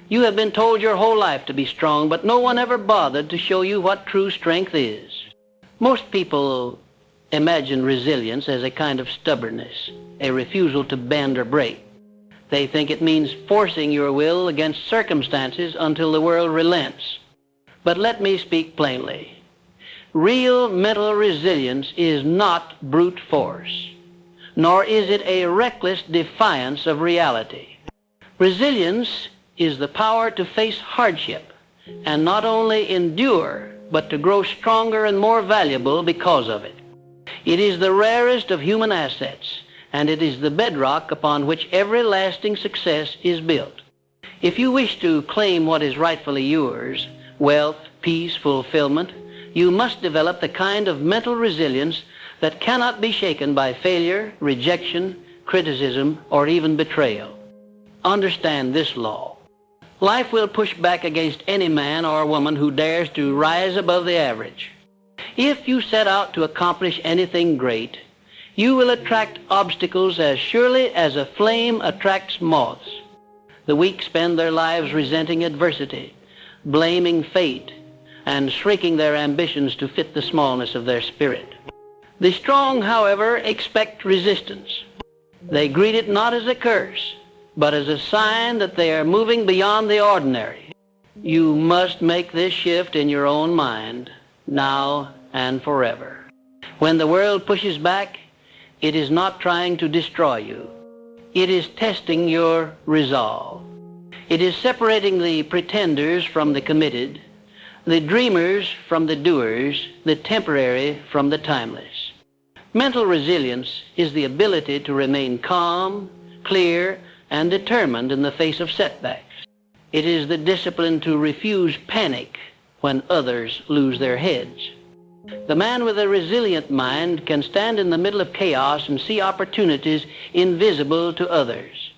You have been told your whole life to be strong, but no one ever bothered to show you what true strength is. Most people imagine resilience as a kind of stubbornness, a refusal to bend or break. They think it means forcing your will against circumstances until the world relents. But let me speak plainly. Real mental resilience is not brute force, nor is it a reckless defiance of reality. Resilience is the power to face hardship and not only endure, but to grow stronger and more valuable because of it. It is the rarest of human assets, and it is the bedrock upon which every lasting success is built. If you wish to claim what is rightfully yours, wealth, peace, fulfillment, you must develop the kind of mental resilience that cannot be shaken by failure, rejection, criticism, or even betrayal. Understand this law. Life will push back against any man or woman who dares to rise above the average. If you set out to accomplish anything great, you will attract obstacles as surely as a flame attracts moths. The weak spend their lives resenting adversity, blaming fate, and shrinking their ambitions to fit the smallness of their spirit. The strong, however, expect resistance. They greet it not as a curse, but as a sign that they are moving beyond the ordinary. You must make this shift in your own mind, now and forever. When the world pushes back, it is not trying to destroy you. It is testing your resolve. It is separating the pretenders from the committed, the dreamers from the doers, the temporary from the timeless. Mental resilience is the ability to remain calm, clear, and determined in the face of setbacks. It is the discipline to refuse panic when others lose their heads. The man with a resilient mind can stand in the middle of chaos and see opportunities invisible to others.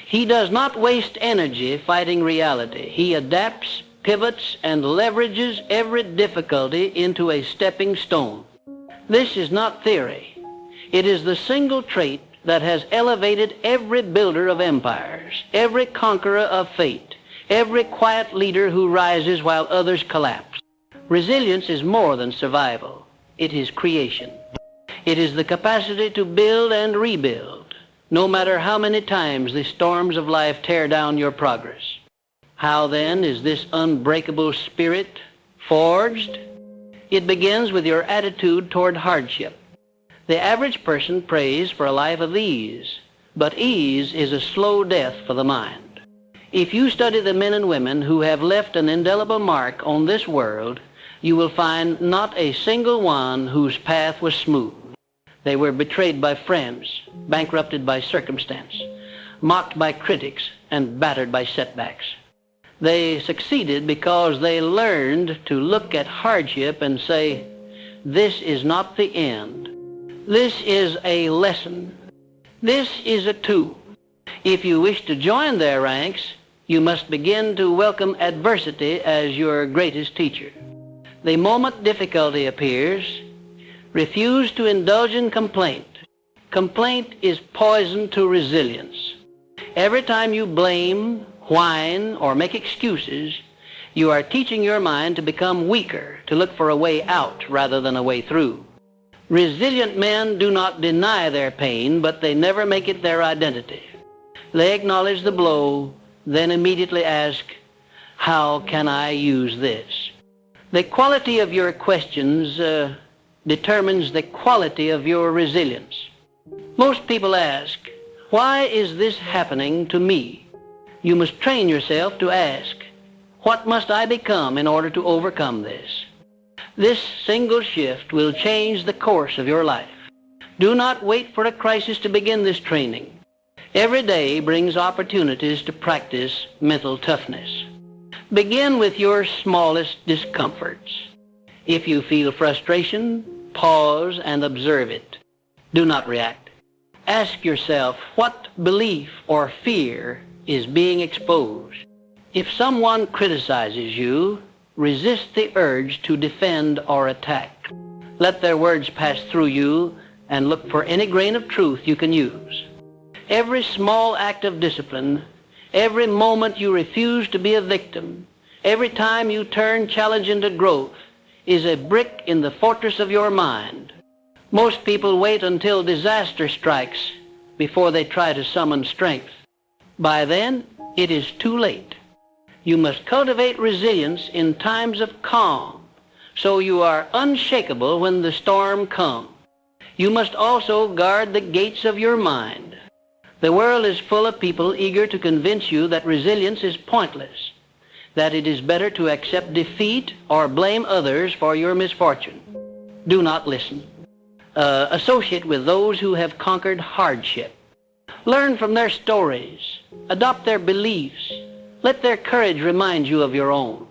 He does not waste energy fighting reality. He adapts, pivots, and leverages every difficulty into a stepping stone. This is not theory. It is the single trait that has elevated every builder of empires, every conqueror of fate, every quiet leader who rises while others collapse. Resilience is more than survival. It is creation. It is the capacity to build and rebuild, no matter how many times the storms of life tear down your progress. How then is this unbreakable spirit forged? It begins with your attitude toward hardship. The average person prays for a life of ease, but ease is a slow death for the mind. If you study the men and women who have left an indelible mark on this world, you will find not a single one whose path was smooth. They were betrayed by friends, bankrupted by circumstance, mocked by critics, and battered by setbacks. They succeeded because they learned to look at hardship and say, "This is not the end. This is a lesson. This is a tool." If you wish to join their ranks, you must begin to welcome adversity as your greatest teacher. The moment difficulty appears, refuse to indulge in complaint. Complaint is poison to resilience. Every time you blame, whine, or make excuses, you are teaching your mind to become weaker, to look for a way out rather than a way through. Resilient men do not deny their pain, but they never make it their identity. They acknowledge the blow, then immediately ask, "How can I use this?" The quality of your questions determines the quality of your resilience. Most people ask, "Why is this happening to me?" You must train yourself to ask, "What must I become in order to overcome this?" This single shift will change the course of your life. Do not wait for a crisis to begin this training. Every day brings opportunities to practice mental toughness. Begin with your smallest discomforts. If you feel frustration, pause and observe it. Do not react. Ask yourself, what belief or fear is being exposed? If someone criticizes you, resist the urge to defend or attack. Let their words pass through you and look for any grain of truth you can use. Every small act of discipline Every moment you refuse to be a victim, every time you turn challenge into growth, is a brick in the fortress of your mind. Most people wait until disaster strikes before they try to summon strength. By then, it is too late. You must cultivate resilience in times of calm, so you are unshakable when the storm comes. You must also guard the gates of your mind. The world is full of people eager to convince you that resilience is pointless, that it is better to accept defeat or blame others for your misfortune. Do not listen. Associate with those who have conquered hardship. Learn from their stories. Adopt their beliefs. Let their courage remind you of your own.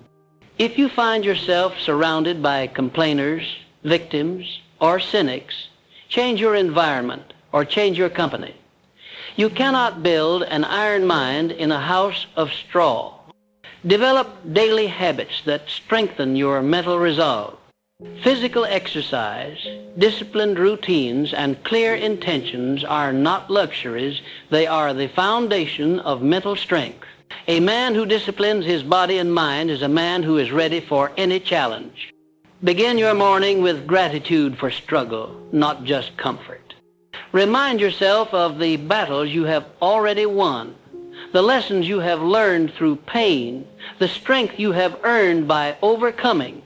If you find yourself surrounded by complainers, victims, or cynics, change your environment or change your company. You cannot build an iron mind in a house of straw. Develop daily habits that strengthen your mental resolve. Physical exercise, disciplined routines, and clear intentions are not luxuries. They are the foundation of mental strength. A man who disciplines his body and mind is a man who is ready for any challenge. Begin your morning with gratitude for struggle, not just comfort. Remind yourself of the battles you have already won, the lessons you have learned through pain, the strength you have earned by overcoming.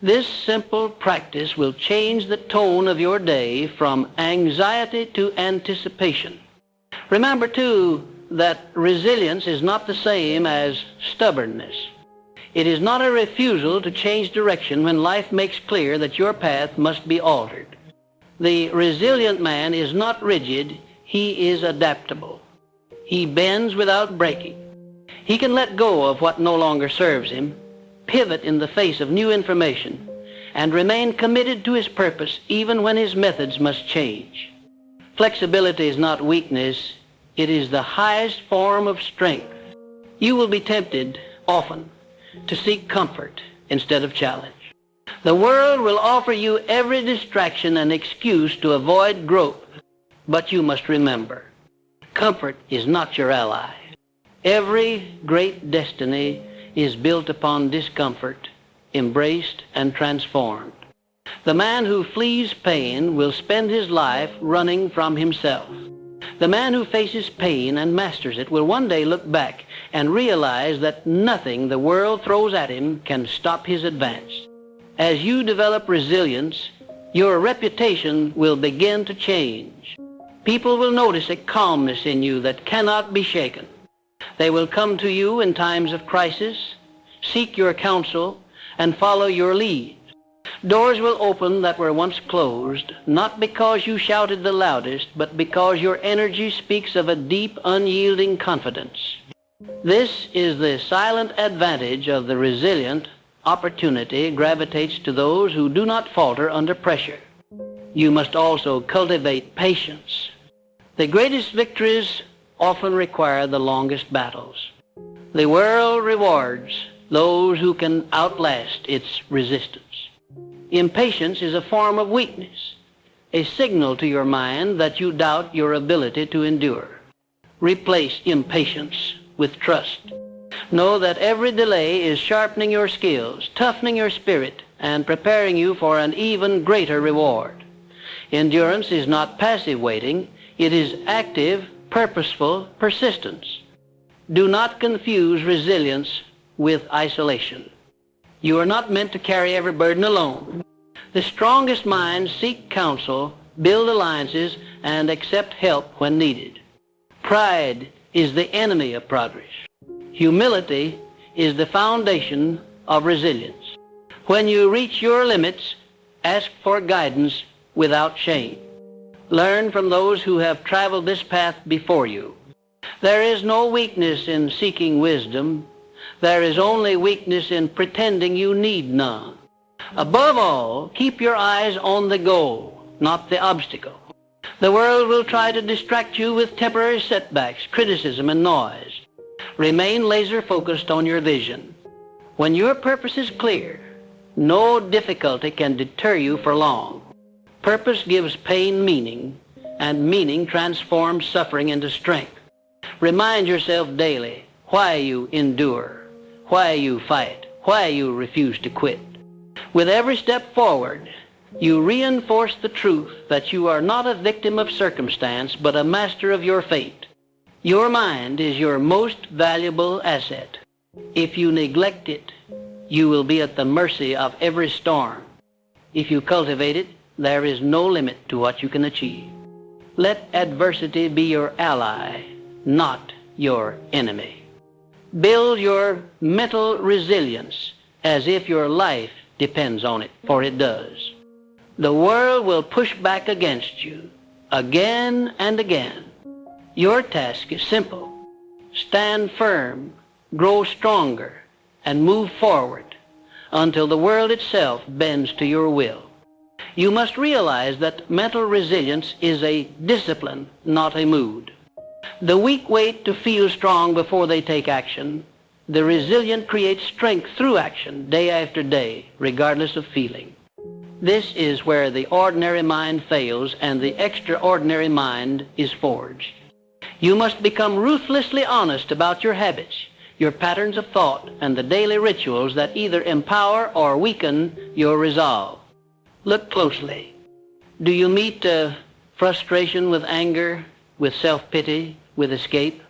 This simple practice will change the tone of your day from anxiety to anticipation. Remember, too, that resilience is not the same as stubbornness. It is not a refusal to change direction when life makes clear that your path must be altered. The resilient man is not rigid, he is adaptable. He bends without breaking. He can let go of what no longer serves him, pivot in the face of new information, and remain committed to his purpose even when his methods must change. Flexibility is not weakness, it is the highest form of strength. You will be tempted often to seek comfort instead of challenge. The world will offer you every distraction and excuse to avoid growth, but you must remember, comfort is not your ally. Every great destiny is built upon discomfort, embraced and transformed. The man who flees pain will spend his life running from himself. The man who faces pain and masters it will one day look back and realize that nothing the world throws at him can stop his advance. As you develop resilience, your reputation will begin to change. People will notice a calmness in you that cannot be shaken. They will come to you in times of crisis, seek your counsel, and follow your lead. Doors will open that were once closed, not because you shouted the loudest, but because your energy speaks of a deep, unyielding confidence. This is the silent advantage of the resilient. Opportunity gravitates to those who do not falter under pressure. You must also cultivate patience. The greatest victories often require the longest battles. The world rewards those who can outlast its resistance. Impatience is a form of weakness, a signal to your mind that you doubt your ability to endure. Replace impatience with trust. Know that every delay is sharpening your skills, toughening your spirit, and preparing you for an even greater reward. Endurance is not passive waiting, it is active, purposeful persistence. Do not confuse resilience with isolation. You are not meant to carry every burden alone. The strongest minds seek counsel, build alliances, and accept help when needed. Pride is the enemy of progress. Humility is the foundation of resilience. When you reach your limits, ask for guidance without shame. Learn from those who have traveled this path before you. There is no weakness in seeking wisdom. There is only weakness in pretending you need none. Above all, keep your eyes on the goal, not the obstacle. The world will try to distract you with temporary setbacks, criticism, and noise. Remain laser-focused on your vision. When your purpose is clear, no difficulty can deter you for long. Purpose gives pain meaning, and meaning transforms suffering into strength. Remind yourself daily, why you endure, why you fight, why you refuse to quit. With every step forward, you reinforce the truth that you are not a victim of circumstance, but a master of your fate. Your mind is your most valuable asset. If you neglect it, you will be at the mercy of every storm. If you cultivate it, there is no limit to what you can achieve. Let adversity be your ally, not your enemy. Build your mental resilience as if your life depends on it, for it does. The world will push back against you again and again. Your task is simple. Stand firm, grow stronger, and move forward until the world itself bends to your will. You must realize that mental resilience is a discipline, not a mood. The weak wait to feel strong before they take action. The resilient create strength through action day after day, regardless of feeling. This is where the ordinary mind fails and the extraordinary mind is forged. You must become ruthlessly honest about your habits, your patterns of thought, and the daily rituals that either empower or weaken your resolve. Look closely. Do you meet frustration with anger, with self-pity, with escape?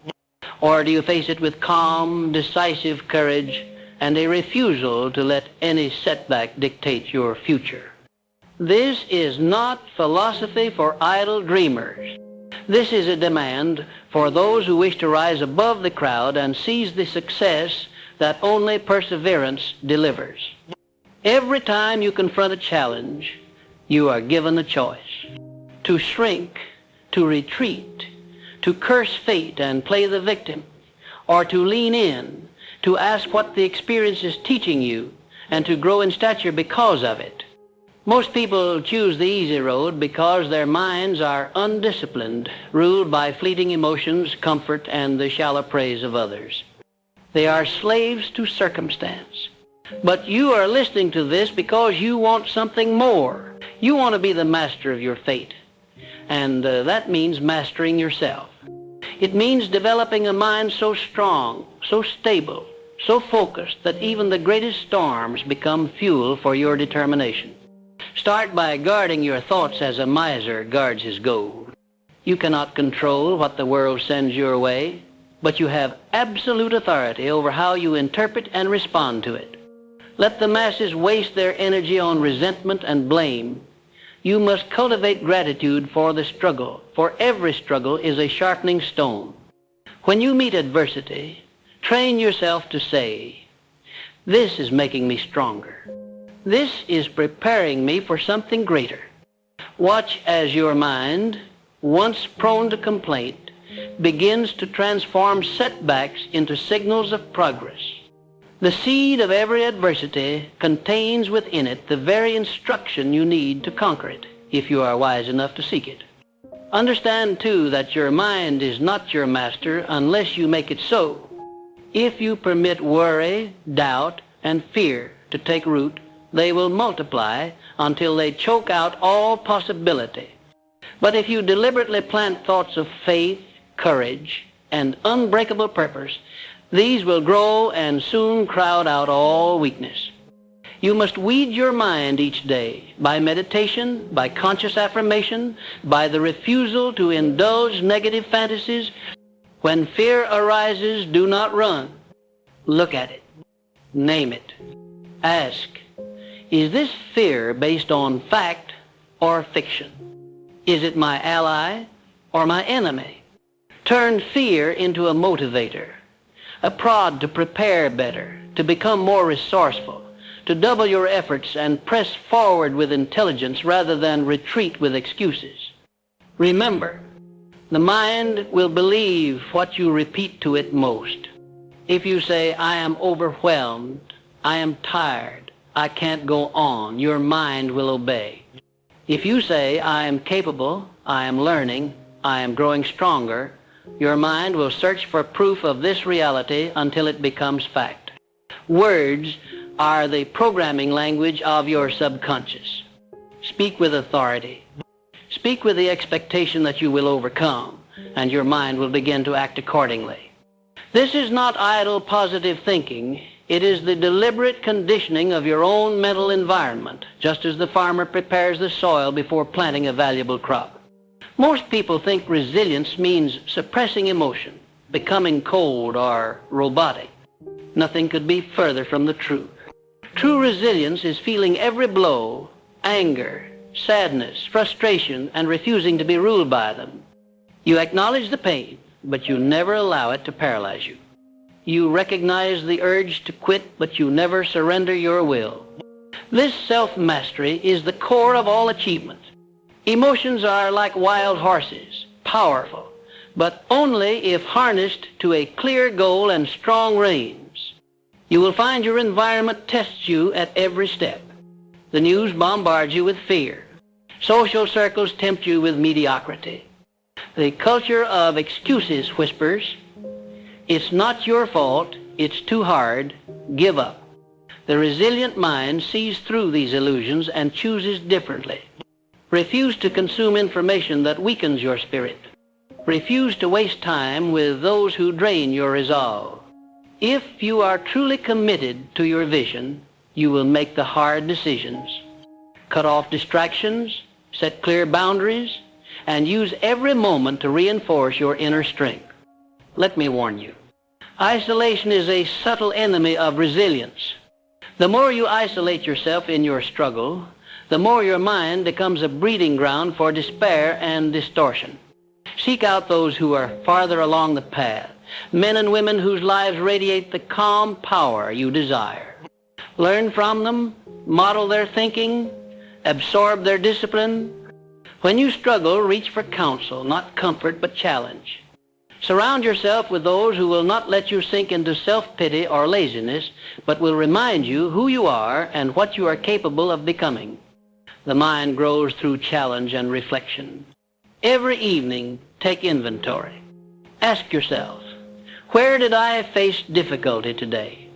Or do you face it with calm, decisive courage and a refusal to let any setback dictate your future? This is not philosophy for idle dreamers. This is a demand for those who wish to rise above the crowd and seize the success that only perseverance delivers. Every time you confront a challenge, you are given a choice: to shrink, to retreat, to curse fate and play the victim, or to lean in, to ask what the experience is teaching you, and to grow in stature because of it. Most people choose the easy road because their minds are undisciplined, ruled by fleeting emotions, comfort, and the shallow praise of others. They are slaves to circumstance. But you are listening to this because you want something more. You want to be the master of your fate. And that means mastering yourself. It means developing a mind so strong, so stable, so focused that even the greatest storms become fuel for your determination. Start by guarding your thoughts as a miser guards his gold. You cannot control what the world sends your way, but you have absolute authority over how you interpret and respond to it. Let the masses waste their energy on resentment and blame. You must cultivate gratitude for the struggle, for every struggle is a sharpening stone. When you meet adversity, train yourself to say, "This is making me stronger. This is preparing me for something greater." Watch as your mind, once prone to complaint, begins to transform setbacks into signals of progress. The seed of every adversity contains within it the very instruction you need to conquer it, if you are wise enough to seek it. Understand, too, that your mind is not your master unless you make it so. If you permit worry, doubt, and fear to take root, they will multiply until they choke out all possibility. But if you deliberately plant thoughts of faith, courage, and unbreakable purpose, these will grow and soon crowd out all weakness. You must weed your mind each day by meditation, by conscious affirmation, by the refusal to indulge negative fantasies. When fear arises, do not run. Look at it. Name it. Ask, is this fear based on fact or fiction? Is it my ally or my enemy? Turn fear into a motivator, a prod to prepare better, to become more resourceful, to double your efforts and press forward with intelligence rather than retreat with excuses. Remember, the mind will believe what you repeat to it most. If you say, "I am overwhelmed, I am tired, I can't go on," your mind will obey. If you say, "I am capable, I am learning, I am growing stronger," your mind will search for proof of this reality until it becomes fact. Words are the programming language of your subconscious. Speak with authority. Speak with the expectation that you will overcome, and your mind will begin to act accordingly. This is not idle positive thinking. It is the deliberate conditioning of your own mental environment, just as the farmer prepares the soil before planting a valuable crop. Most people think resilience means suppressing emotion, becoming cold or robotic. Nothing could be further from the truth. True resilience is feeling every blow, anger, sadness, frustration, and refusing to be ruled by them. You acknowledge the pain, but you never allow it to paralyze you. You recognize the urge to quit, but you never surrender your will. This self-mastery is the core of all achievement. Emotions are like wild horses, powerful, but only if harnessed to a clear goal and strong reins. You will find your environment tests you at every step. The news bombards you with fear. Social circles tempt you with mediocrity. The culture of excuses whispers, "It's not your fault, it's too hard, give up." The resilient mind sees through these illusions and chooses differently. Refuse to consume information that weakens your spirit. Refuse to waste time with those who drain your resolve. If you are truly committed to your vision, you will make the hard decisions. Cut off distractions, set clear boundaries, and use every moment to reinforce your inner strength. Let me warn you, isolation is a subtle enemy of resilience. The more you isolate yourself in your struggle, the more your mind becomes a breeding ground for despair and distortion. Seek out those who are farther along the path, men and women whose lives radiate the calm power you desire. Learn from them, model their thinking, absorb their discipline. When you struggle, reach for counsel, not comfort, but challenge. Surround yourself with those who will not let you sink into self-pity or laziness, but will remind you who you are and what you are capable of becoming. The mind grows through challenge and reflection. Every evening, take inventory. Ask yourself, where did I face difficulty today?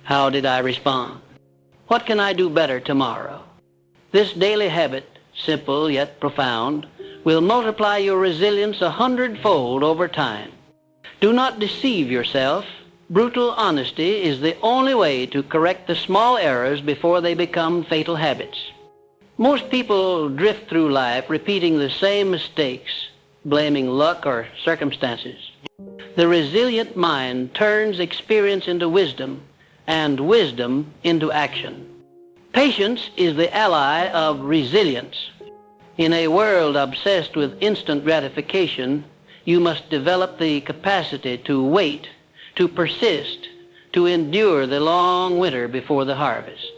How did I respond? What can I do better tomorrow? This daily habit, simple yet profound, will multiply your resilience 100-fold over time. Do not deceive yourself. Brutal honesty is the only way to correct the small errors before they become fatal habits. Most people drift through life repeating the same mistakes, blaming luck or circumstances. The resilient mind turns experience into wisdom and wisdom into action. Patience is the ally of resilience. In a world obsessed with instant gratification, you must develop the capacity to wait, to persist, to endure the long winter before the harvest.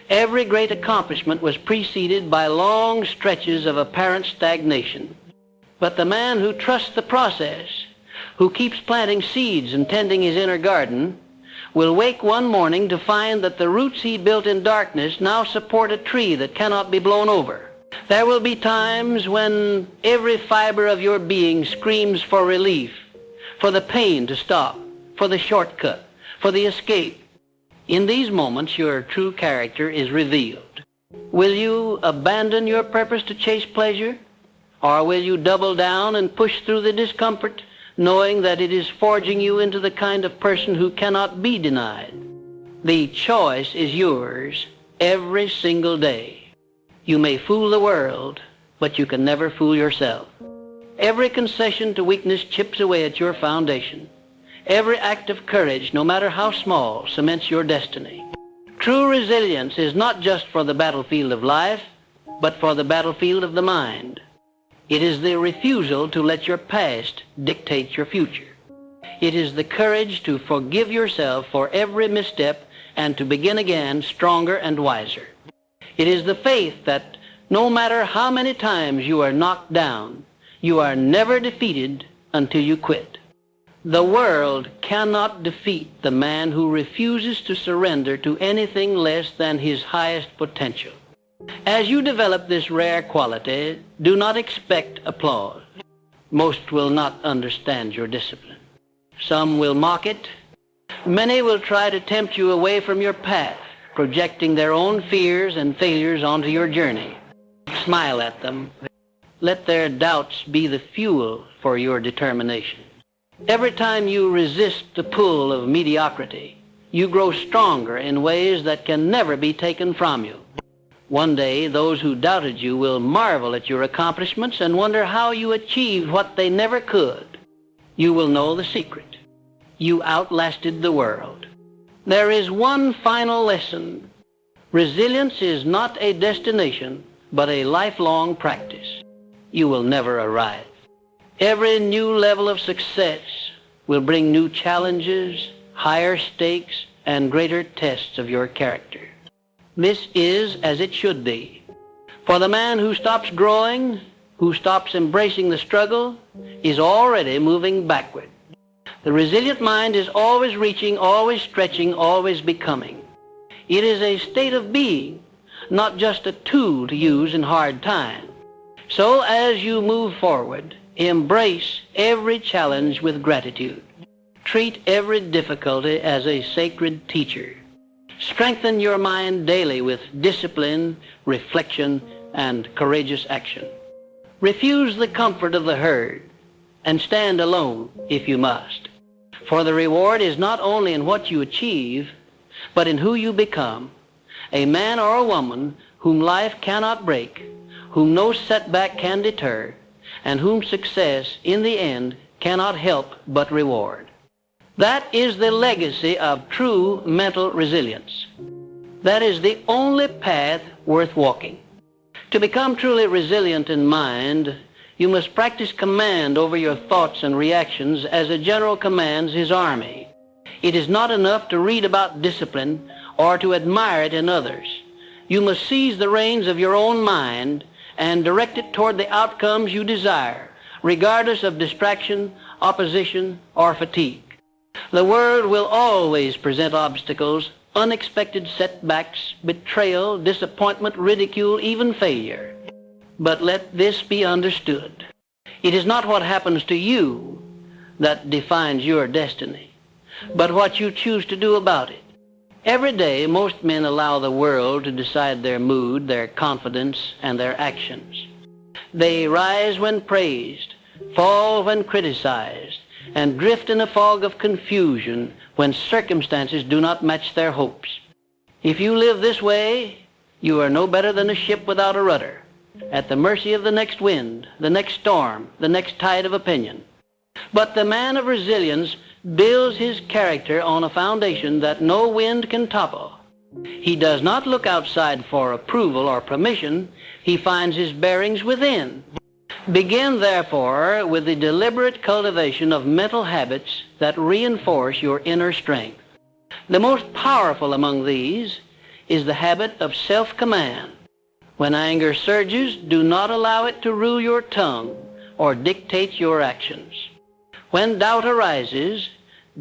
Every great accomplishment was preceded by long stretches of apparent stagnation. But the man who trusts the process, who keeps planting seeds and tending his inner garden, will wake one morning to find that the roots he built in darkness now support a tree that cannot be blown over. There will be times when every fiber of your being screams for relief, for the pain to stop, for the shortcut, for the escape. In these moments, your true character is revealed. Will you abandon your purpose to chase pleasure? Or will you double down and push through the discomfort, knowing that it is forging you into the kind of person who cannot be denied? The choice is yours every single day. You may fool the world, but you can never fool yourself. Every concession to weakness chips away at your foundation. Every act of courage, no matter how small, cements your destiny. True resilience is not just for the battlefield of life, but for the battlefield of the mind. It is the refusal to let your past dictate your future. It is the courage to forgive yourself for every misstep and to begin again stronger and wiser. It is the faith that no matter how many times you are knocked down, you are never defeated until you quit. The world cannot defeat the man who refuses to surrender to anything less than his highest potential. As you develop this rare quality, do not expect applause. Most will not understand your discipline. Some will mock it. Many will try to tempt you away from your path, projecting their own fears and failures onto your journey. Smile at them. Let their doubts be the fuel for your determination. Every time you resist the pull of mediocrity, you grow stronger in ways that can never be taken from you. One day, those who doubted you will marvel at your accomplishments and wonder how you achieved what they never could. You will know the secret. You outlasted the world. There is one final lesson. Resilience is not a destination, but a lifelong practice. You will never arrive. Every new level of success will bring new challenges, higher stakes, and greater tests of your character. This is as it should be. For the man who stops growing, who stops embracing the struggle, is already moving backward. The resilient mind is always reaching, always stretching, always becoming. It is a state of being, not just a tool to use in hard times. So as you move forward, embrace every challenge with gratitude. Treat every difficulty as a sacred teacher. Strengthen your mind daily with discipline, reflection, and courageous action. Refuse the comfort of the herd and stand alone if you must. For the reward is not only in what you achieve, but in who you become. A man or a woman whom life cannot break, whom no setback can deter, and whom success in the end cannot help but reward. That is the legacy of true mental resilience. That is the only path worth walking. To become truly resilient in mind, you must practice command over your thoughts and reactions as a general commands his army. It is not enough to read about discipline or to admire it in others. You must seize the reins of your own mind and direct it toward the outcomes you desire, regardless of distraction, opposition, or fatigue. The world will always present obstacles, unexpected setbacks, betrayal, disappointment, ridicule, even failure. But let this be understood. It is not what happens to you that defines your destiny, but what you choose to do about it. Every day, most men allow the world to decide their mood, their confidence, and their actions. They rise when praised, fall when criticized, and drift in a fog of confusion when circumstances do not match their hopes. If you live this way, you are no better than a ship without a rudder, at the mercy of the next wind, the next storm, the next tide of opinion. But the man of resilience builds his character on a foundation that no wind can topple. He does not look outside for approval or permission. He finds his bearings within. Begin, therefore, with the deliberate cultivation of mental habits that reinforce your inner strength. The most powerful among these is the habit of self-command. When anger surges, do not allow it to rule your tongue or dictate your actions. When doubt arises,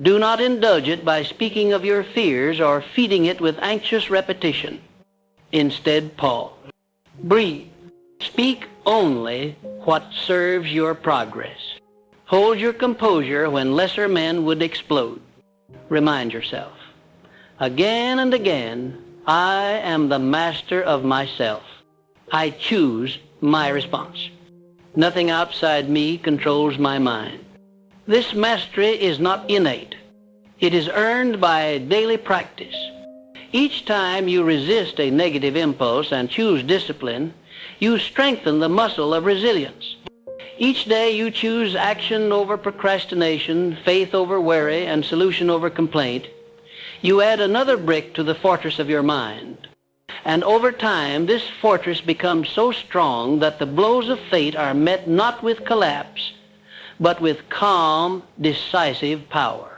do not indulge it by speaking of your fears or feeding it with anxious repetition. Instead, pause. Breathe. Speak only what serves your progress. Hold your composure when lesser men would explode. Remind yourself, again and again, I am the master of myself. I choose my response. Nothing outside me controls my mind. This mastery is not innate. It is earned by daily practice. Each time you resist a negative impulse and choose discipline, you strengthen the muscle of resilience. Each day you choose action over procrastination, faith over worry, and solution over complaint. You add another brick to the fortress of your mind. And over time, this fortress becomes so strong that the blows of fate are met not with collapse, but with calm, decisive power.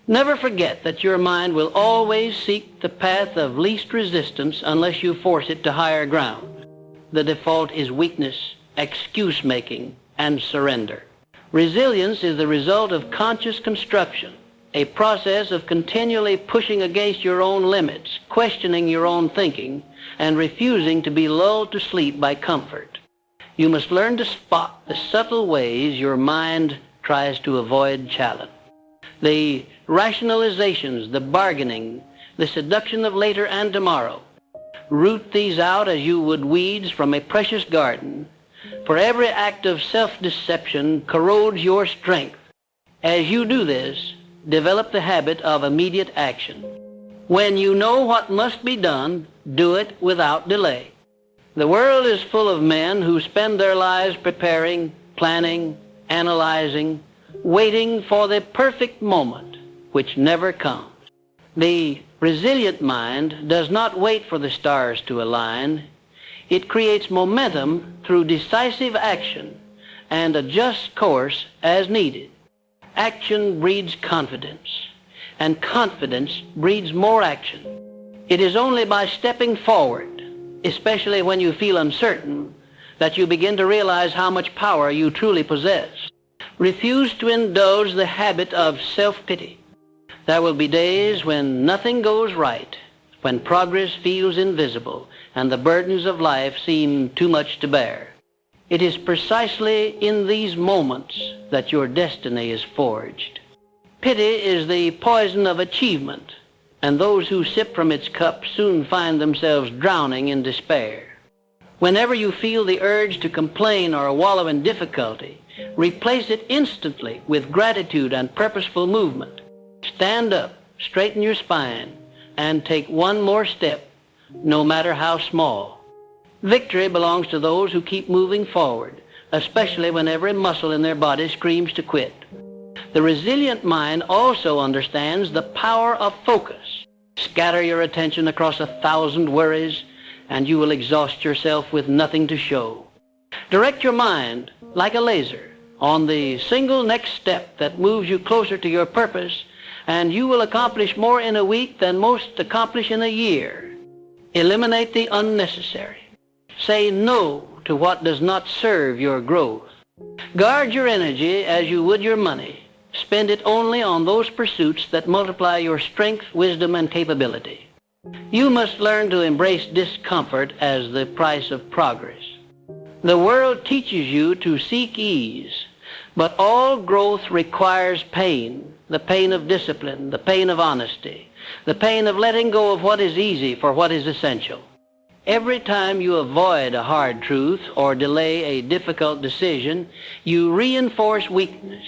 Never forget that your mind will always seek the path of least resistance unless you force it to higher ground. The default is weakness, excuse-making, and surrender. Resilience is the result of conscious construction, a process of continually pushing against your own limits, questioning your own thinking, and refusing to be lulled to sleep by comfort. You must learn to spot the subtle ways your mind tries to avoid challenge. The rationalizations, the bargaining, the seduction of later and tomorrow. Root these out as you would weeds from a precious garden, for every act of self-deception corrodes your strength As you do this, develop the habit of immediate action. When you know what must be done, do it without delay. The world is full of men who spend their lives preparing, planning, analyzing, waiting for the perfect moment, which never comes. The resilient mind does not wait for the stars to align. It creates momentum through decisive action and adjusts course as needed. Action breeds confidence, and confidence breeds more action. It is only by stepping forward, especially when you feel uncertain, that you begin to realize how much power you truly possess. Refuse to indulge the habit of self-pity. There will be days when nothing goes right, when progress feels invisible and the burdens of life seem too much to bear. It is precisely in these moments that your destiny is forged. Pity is the poison of achievement, and those who sip from its cup soon find themselves drowning in despair. Whenever you feel the urge to complain or wallow in difficulty, replace it instantly with gratitude and purposeful movement. Stand up, straighten your spine, and take one more step, no matter how small. Victory belongs to those who keep moving forward, especially when every muscle in their body screams to quit. The resilient mind also understands the power of focus. Scatter your attention across 1,000 worries, and you will exhaust yourself with nothing to show. Direct your mind, like a laser, on the single next step that moves you closer to your purpose, and you will accomplish more in a week than most accomplish in a year. Eliminate the unnecessary. Say no to what does not serve your growth. Guard your energy as you would your money. Spend it only on those pursuits that multiply your strength, wisdom, and capability. You must learn to embrace discomfort as the price of progress. The world teaches you to seek ease, but all growth requires pain, the pain of discipline, the pain of honesty, the pain of letting go of what is easy for what is essential. Every time you avoid a hard truth or delay a difficult decision, you reinforce weakness.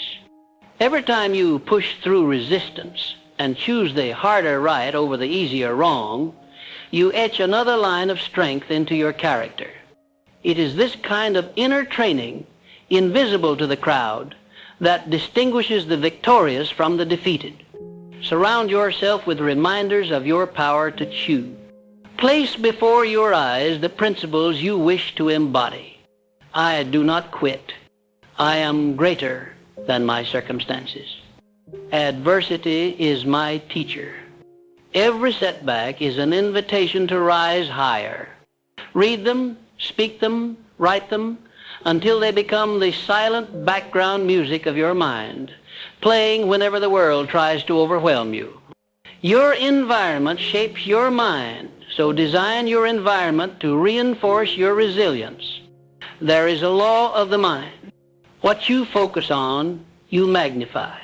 Every time you push through resistance and choose the harder right over the easier wrong, you etch another line of strength into your character. It is this kind of inner training, invisible to the crowd, that distinguishes the victorious from the defeated. Surround yourself with reminders of your power to choose. Place before your eyes the principles you wish to embody. I do not quit. I am greater than my circumstances. Adversity is my teacher. Every setback is an invitation to rise higher. Read them, speak them, write them, until they become the silent background music of your mind, playing whenever the world tries to overwhelm you. Your environment shapes your mind, so design your environment to reinforce your resilience. There is a law of the mind. What you focus on, you magnify.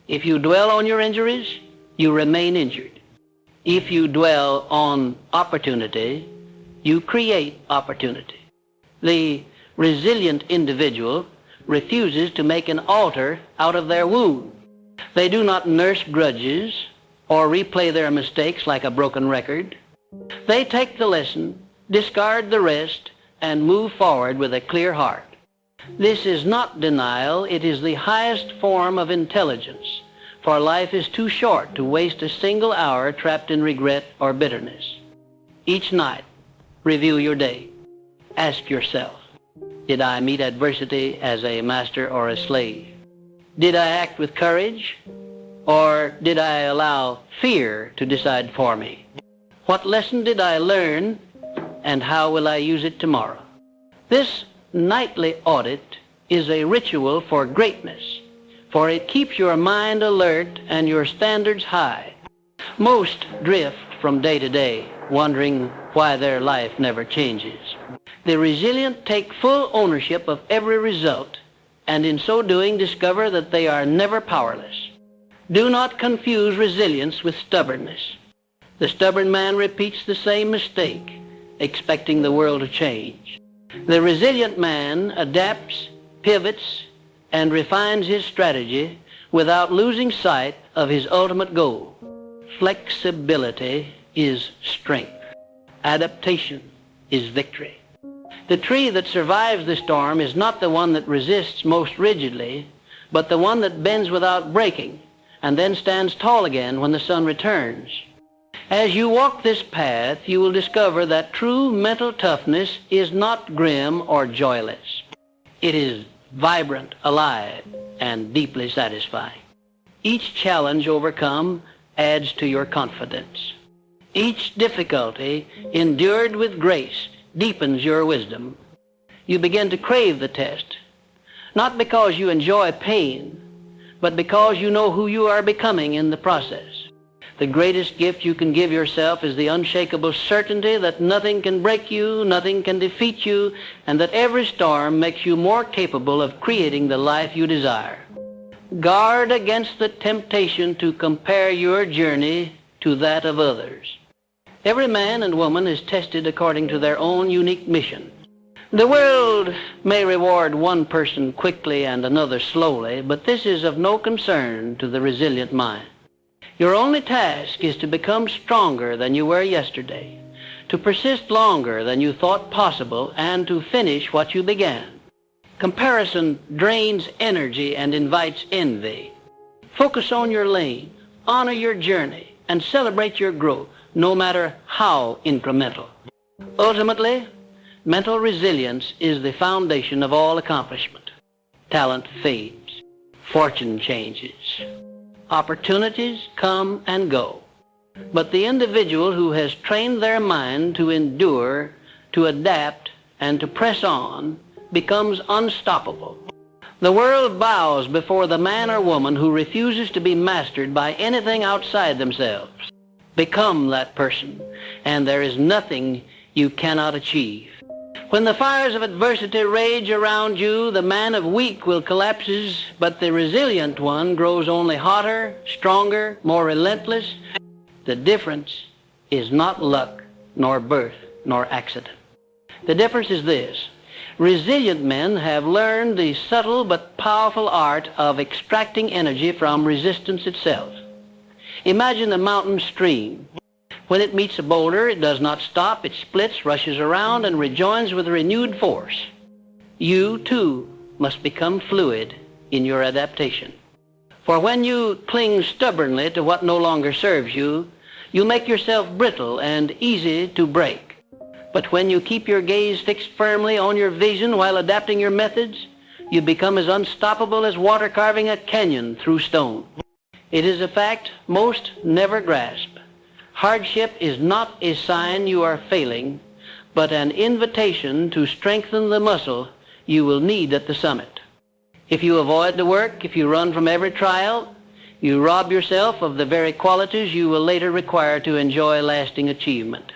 If you dwell on your injuries, you remain injured. If you dwell on opportunity, you create opportunity. The resilient individual refuses to make an altar out of their wound. They do not nurse grudges or replay their mistakes like a broken record. They take the lesson, discard the rest, and move forward with a clear heart. This is not denial, it is the highest form of intelligence, for life is too short to waste a single hour trapped in regret or bitterness. Each night, review your day. Ask yourself, did I meet adversity as a master or a slave? Did I act with courage, or did I allow fear to decide for me? What lesson did I learn, and how will I use it tomorrow? This nightly audit is a ritual for greatness, for it keeps your mind alert and your standards high. Most drift from day to day, wondering why their life never changes. The resilient take full ownership of every result, and in so doing discover that they are never powerless. Do not confuse resilience with stubbornness. The stubborn man repeats the same mistake, expecting the world to change. The resilient man adapts, pivots, and refines his strategy without losing sight of his ultimate goal. Flexibility is strength. Adaptation is victory. The tree that survives the storm is not the one that resists most rigidly, but the one that bends without breaking and then stands tall again when the sun returns. As you walk this path, you will discover that true mental toughness is not grim or joyless. It is vibrant, alive, and deeply satisfying. Each challenge overcome adds to your confidence. Each difficulty endured with grace deepens your wisdom. You begin to crave the test, not because you enjoy pain, but because you know who you are becoming in the process. The greatest gift you can give yourself is the unshakable certainty that nothing can break you, nothing can defeat you, and that every storm makes you more capable of creating the life you desire. Guard against the temptation to compare your journey to that of others. Every man and woman is tested according to their own unique mission. The world may reward one person quickly and another slowly, but this is of no concern to the resilient mind. Your only task is to become stronger than you were yesterday, to persist longer than you thought possible, and to finish what you began. Comparison drains energy and invites envy. Focus on your lane, honor your journey, and celebrate your growth, no matter how incremental. Ultimately, mental resilience is the foundation of all accomplishment. Talent fades. Fortune changes. Opportunities come and go. But the individual who has trained their mind to endure, to adapt, and to press on becomes unstoppable. The world bows before the man or woman who refuses to be mastered by anything outside themselves. Become that person, and there is nothing you cannot achieve. When the fires of adversity rage around you, the man of weak will collapse, but the resilient one grows only hotter, stronger, more relentless. The difference is not luck, nor birth, nor accident. The difference is this. Resilient men have learned the subtle but powerful art of extracting energy from resistance itself. Imagine a mountain stream. When it meets a boulder, it does not stop. It splits, rushes around, and rejoins with renewed force. You, too, must become fluid in your adaptation. For when you cling stubbornly to what no longer serves you, you make yourself brittle and easy to break. But when you keep your gaze fixed firmly on your vision while adapting your methods, you become as unstoppable as water carving a canyon through stone. It is a fact most never grasp. Hardship is not a sign you are failing, but an invitation to strengthen the muscle you will need at the summit. If you avoid the work, if you run from every trial, you rob yourself of the very qualities you will later require to enjoy lasting achievement.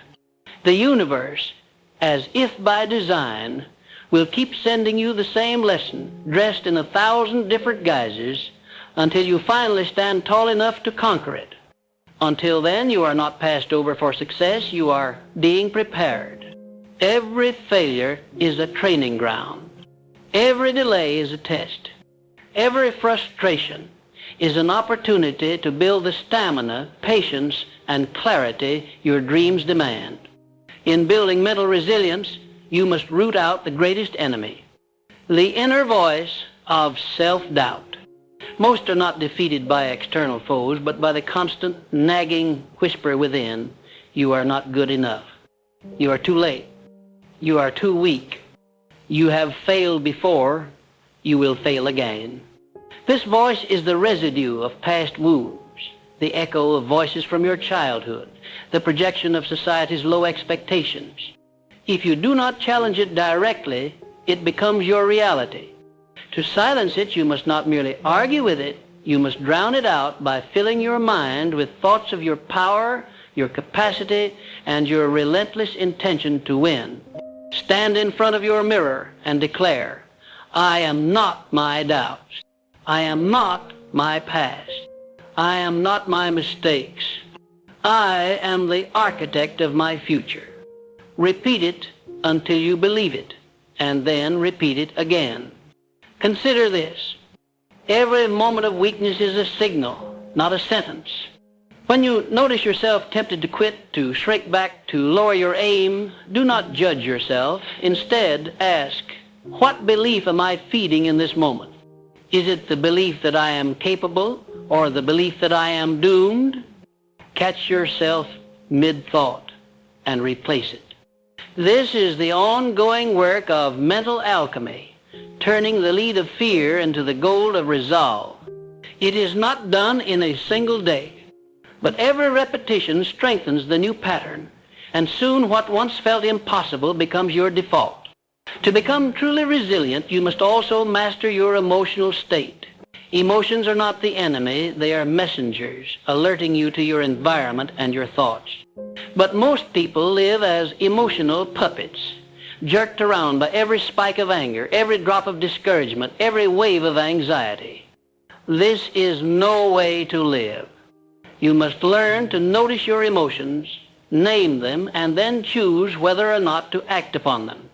The universe, as if by design, will keep sending you the same lesson, dressed in 1,000 different guises, until you finally stand tall enough to conquer it. Until then, you are not passed over for success, you are being prepared. Every failure is a training ground. Every delay is a test. Every frustration is an opportunity to build the stamina, patience, and clarity your dreams demand. In building mental resilience, you must root out the greatest enemy, the inner voice of self-doubt. Most are not defeated by external foes, but by the constant nagging whisper within, you are not good enough. You are too late. You are too weak. You have failed before. You will fail again. This voice is the residue of past wounds, the echo of voices from your childhood, the projection of society's low expectations. If you do not challenge it directly, it becomes your reality. To silence it, you must not merely argue with it, you must drown it out by filling your mind with thoughts of your power, your capacity, and your relentless intention to win. Stand in front of your mirror and declare, I am not my doubts. I am not my past. I am not my mistakes. I am the architect of my future. Repeat it until you believe it, and then repeat it again. Consider this. Every moment of weakness is a signal, not a sentence. When you notice yourself tempted to quit, to shrink back, to lower your aim, do not judge yourself. Instead, ask, what belief am I feeding in this moment? Is it the belief that I am capable or the belief that I am doomed? Catch yourself mid-thought and replace it. This is the ongoing work of mental alchemy, turning the lead of fear into the gold of resolve. It is not done in a single day, but every repetition strengthens the new pattern, and soon what once felt impossible becomes your default. To become truly resilient, you must also master your emotional state. Emotions are not the enemy, they are messengers, alerting you to your environment and your thoughts. But most people live as emotional puppets, jerked around by every spike of anger, every drop of discouragement, every wave of anxiety. This is no way to live. You must learn to notice your emotions, name them, and then choose whether or not to act upon them.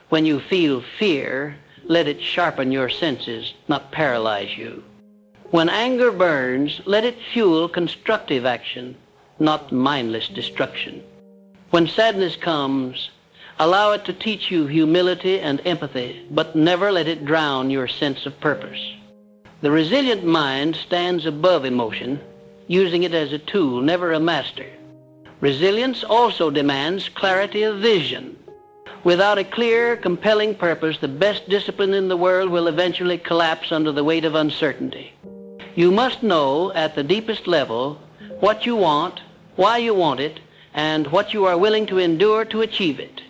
When you feel fear, let it sharpen your senses, not paralyze you. When anger burns, let it fuel constructive action, not mindless destruction. When sadness comes, allow it to teach you humility and empathy, but never let it drown your sense of purpose. The resilient mind stands above emotion, using it as a tool, never a master. Resilience also demands clarity of vision. Without a clear, compelling purpose, the best discipline in the world will eventually collapse under the weight of uncertainty. You must know at the deepest level what you want, why you want it, and what you are willing to endure to achieve it.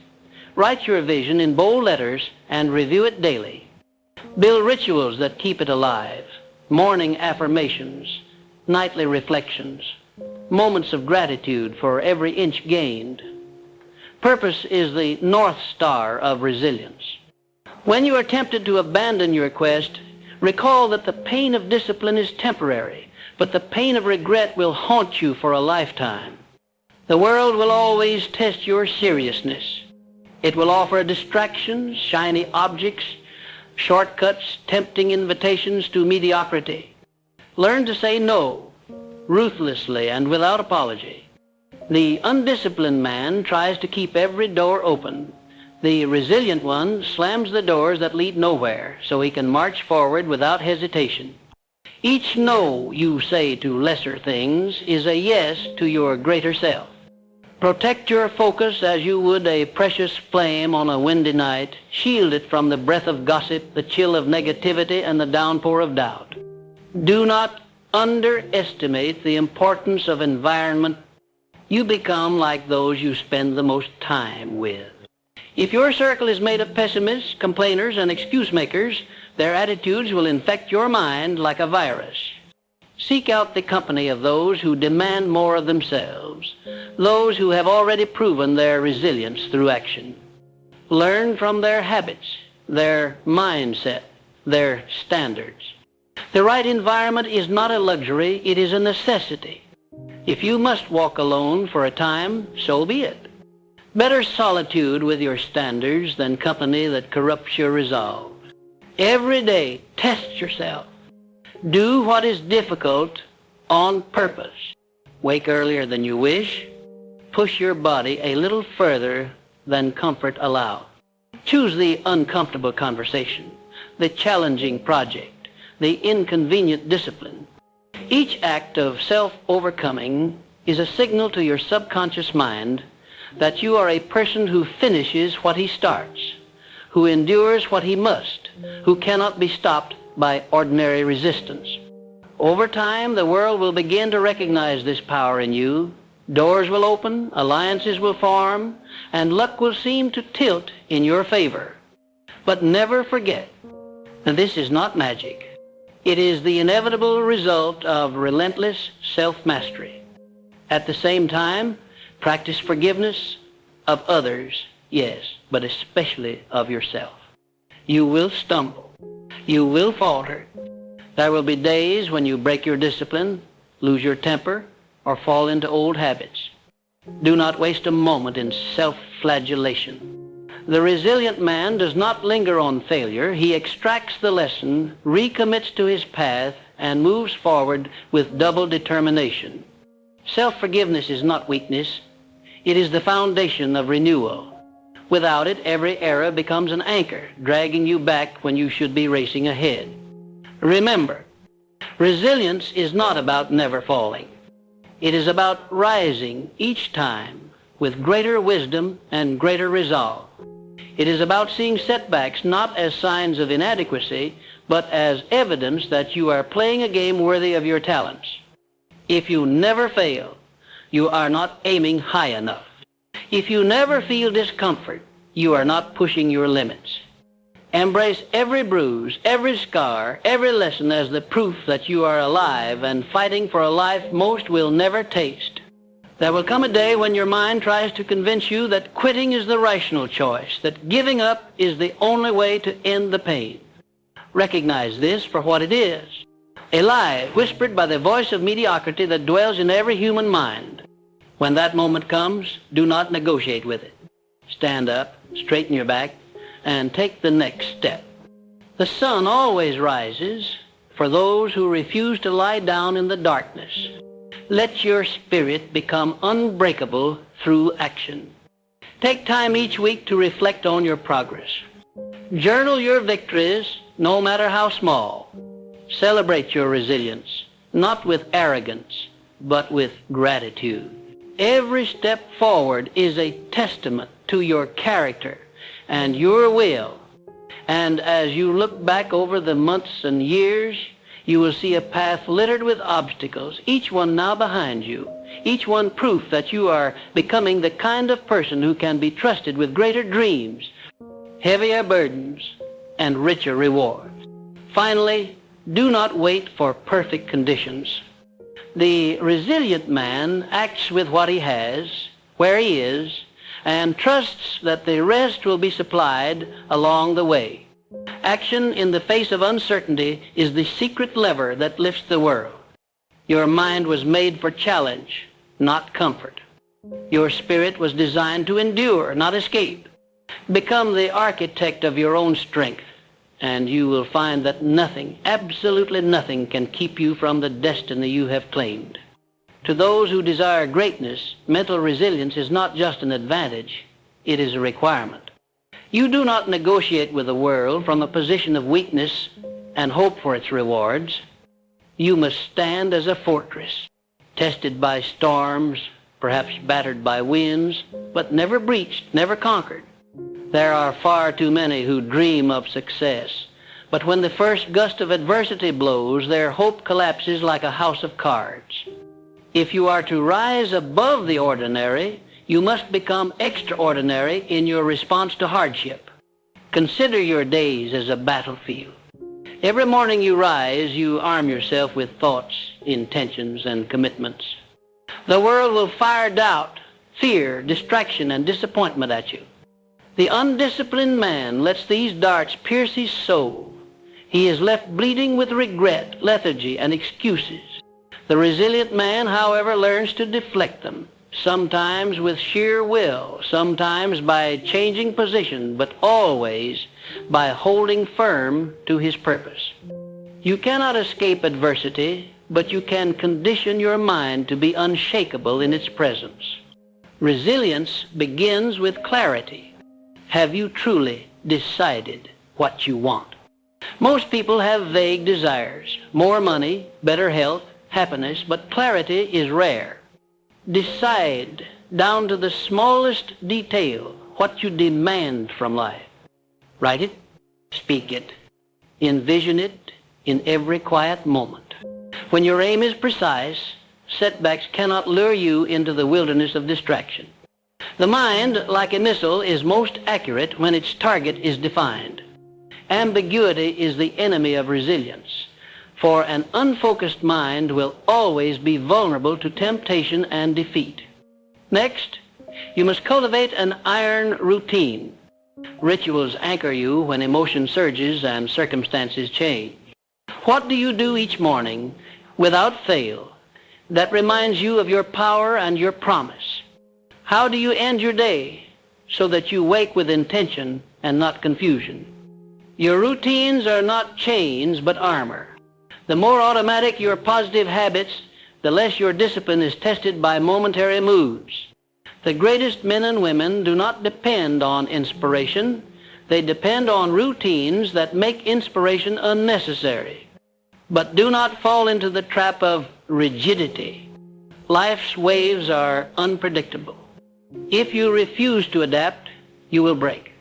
Write your vision in bold letters and review it daily. Build rituals that keep it alive, morning affirmations, nightly reflections, moments of gratitude for every inch gained. Purpose is the North Star of resilience. When you are tempted to abandon your quest, recall that the pain of discipline is temporary, but the pain of regret will haunt you for a lifetime. The world will always test your seriousness. It will offer distractions, shiny objects, shortcuts, tempting invitations to mediocrity. Learn to say no, ruthlessly and without apology. The undisciplined man tries to keep every door open. The resilient one slams the doors that lead nowhere so he can march forward without hesitation. Each no you say to lesser things is a yes to your greater self. Protect your focus as you would a precious flame on a windy night. Shield it from the breath of gossip, the chill of negativity, and the downpour of doubt. Do not underestimate the importance of environment. You become like those you spend the most time with. If your circle is made of pessimists, complainers, and excuse makers, their attitudes will infect your mind like a virus. Seek out the company of those who demand more of themselves, those who have already proven their resilience through action. Learn from their habits, their mindset, their standards. The right environment is not a luxury, it is a necessity. If you must walk alone for a time, so be it. Better solitude with your standards than company that corrupts your resolve. Every day, test yourself. Do what is difficult on purpose. Wake earlier than you wish. Push your body a little further than comfort allows. Choose the uncomfortable conversation, the challenging project, the inconvenient discipline. Each act of self-overcoming is a signal to your subconscious mind that you are a person who finishes what he starts, who endures what he must, who cannot be stopped by ordinary resistance. Over time, the world will begin to recognize this power in you. Doors will open, alliances will form, and luck will seem to tilt in your favor. But never forget that this is not magic. It is the inevitable result of relentless self-mastery. At the same time, practice forgiveness of others, yes, but especially of yourself. You will stumble. You will falter. There will be days when you break your discipline, lose your temper, or fall into old habits. Do not waste a moment in self-flagellation. The resilient man does not linger on failure. He extracts the lesson, recommits to his path, and moves forward with double determination. Self-forgiveness is not weakness. It is the foundation of renewal. Without it, every error becomes an anchor, dragging you back when you should be racing ahead. Remember, resilience is not about never falling. It is about rising each time with greater wisdom and greater resolve. It is about seeing setbacks not as signs of inadequacy, but as evidence that you are playing a game worthy of your talents. If you never fail, you are not aiming high enough. If you never feel discomfort, you are not pushing your limits. Embrace every bruise, every scar, every lesson as the proof that you are alive and fighting for a life most will never taste. There will come a day when your mind tries to convince you that quitting is the rational choice, that giving up is the only way to end the pain. Recognize this for what it is, a lie whispered by the voice of mediocrity that dwells in every human mind. When that moment comes, do not negotiate with it. Stand up, straighten your back, and take the next step. The sun always rises for those who refuse to lie down in the darkness. Let your spirit become unbreakable through action. Take time each week to reflect on your progress. Journal your victories, no matter how small. Celebrate your resilience, not with arrogance, but with gratitude. Every step forward is a testament to your character and your will. And as you look back over the months and years, you will see a path littered with obstacles, each one now behind you, each one proof that you are becoming the kind of person who can be trusted with greater dreams, heavier burdens, and richer rewards. Finally, do not wait for perfect conditions. The resilient man acts with what he has, where he is, and trusts that the rest will be supplied along the way. Action in the face of uncertainty is the secret lever that lifts the world. Your mind was made for challenge, not comfort. Your spirit was designed to endure, not escape. Become the architect of your own strength, and you will find that nothing, absolutely nothing, can keep you from the destiny you have claimed. To those who desire greatness, mental resilience is not just an advantage, it is a requirement. You do not negotiate with the world from a position of weakness and hope for its rewards. You must stand as a fortress, tested by storms, perhaps battered by winds, but never breached, never conquered. There are far too many who dream of success, but when the first gust of adversity blows, their hope collapses like a house of cards. If you are to rise above the ordinary, you must become extraordinary in your response to hardship. Consider your days as a battlefield. Every morning you rise, you arm yourself with thoughts, intentions, and commitments. The world will fire doubt, fear, distraction, and disappointment at you. The undisciplined man lets these darts pierce his soul. He is left bleeding with regret, lethargy, and excuses. The resilient man, however, learns to deflect them, sometimes with sheer will, sometimes by changing position, but always by holding firm to his purpose. You cannot escape adversity, but you can condition your mind to be unshakable in its presence. Resilience begins with clarity. Have you truly decided what you want? Most people have vague desires, more money, better health, happiness, but clarity is rare. Decide down to the smallest detail what you demand from life. Write it, speak it, envision it in every quiet moment. When your aim is precise, setbacks cannot lure you into the wilderness of distraction. The mind, like a missile, is most accurate when its target is defined. Ambiguity is the enemy of resilience, for an unfocused mind will always be vulnerable to temptation and defeat. Next, you must cultivate an iron routine. Rituals anchor you when emotion surges and circumstances change. What do you do each morning without fail that reminds you of your power and your promise? How do you end your day so that you wake with intention and not confusion. Your routines are not chains but armor. The more automatic your positive habits, the less your discipline is tested by momentary moods. The greatest men and women do not depend on inspiration. They depend on routines that make inspiration unnecessary. But do not fall into the trap of rigidity. Life's waves are unpredictable. If you refuse to adapt, you will break.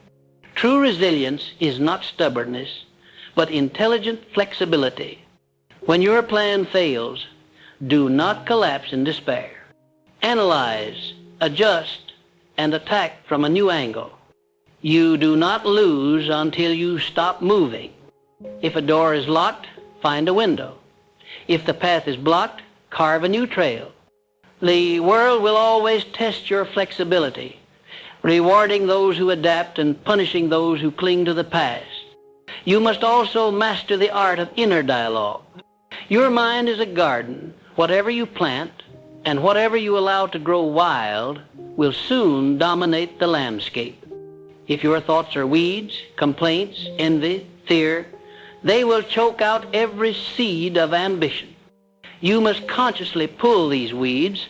True resilience is not stubbornness, but intelligent flexibility. When your plan fails, do not collapse in despair. Analyze, adjust, and attack from a new angle. You do not lose until you stop moving. If a door is locked, find a window. If the path is blocked, carve a new trail. The world will always test your flexibility, rewarding those who adapt and punishing those who cling to the past. You must also master the art of inner dialogue. Your mind is a garden. Whatever you plant and whatever you allow to grow wild will soon dominate the landscape. If your thoughts are weeds, complaints, envy, fear, they will choke out every seed of ambition. You must consciously pull these weeds